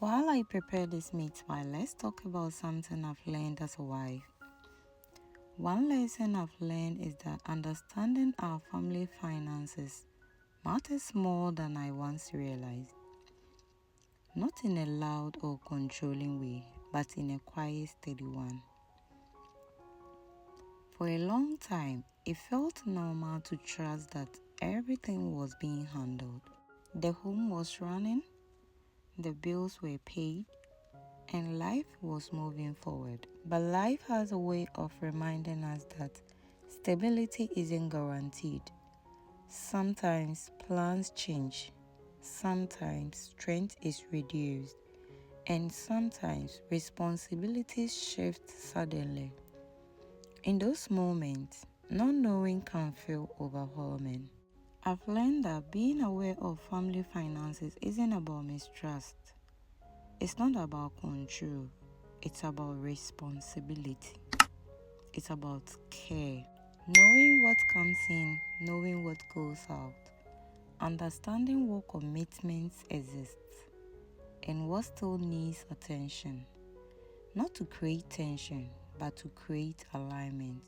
While I prepare this meat pie, let's talk about something I've learned as a wife. One lesson I've learned is that understanding our family finances matters more than I once realized. Not in a loud or controlling way, but in a quiet, steady one. For a long time, it felt normal to trust that everything was being handled. The home was running, the bills were paid, and life was moving forward. But life has a way of reminding us that stability isn't guaranteed. Sometimes plans change, sometimes strength is reduced, and sometimes responsibilities shift suddenly. In those moments, not knowing can feel overwhelming. I've learned that being aware of family finances isn't about mistrust. It's not about control. It's about responsibility. It's about care. Knowing what comes in, knowing what goes out. Understanding what commitments exist and what still needs attention. Not to create tension, but to create alignment.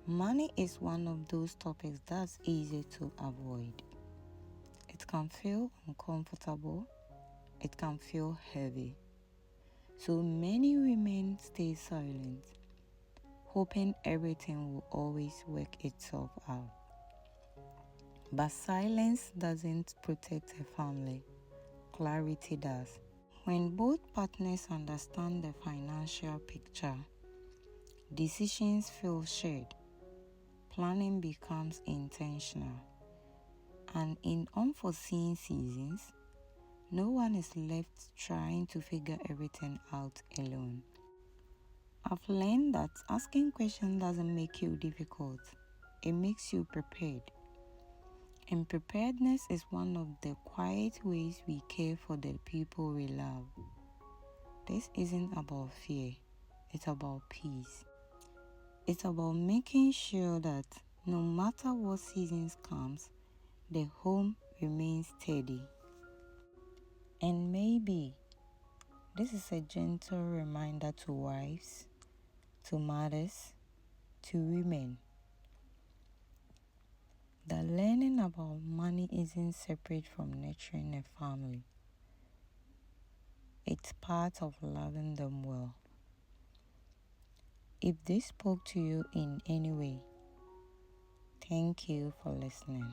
Money is one of those topics that's easy to avoid. It can feel uncomfortable. It can feel heavy. So many women stay silent, hoping everything will always work itself out. But silence doesn't protect a family. Clarity does. When both partners understand the financial picture, decisions feel shared, planning becomes intentional, and in unforeseen seasons, no one is left trying to figure everything out alone. I've learned that asking questions doesn't make you difficult, it makes you prepared. And preparedness is one of the quiet ways we care for the people we love. This isn't about fear, it's about peace. It's about making sure that no matter what seasons comes, the home remains steady. And maybe this is a gentle reminder to wives, to mothers, to women, that learning about money isn't separate from nurturing a family. It's part of loving them well. If this spoke to you in any way, thank you for listening.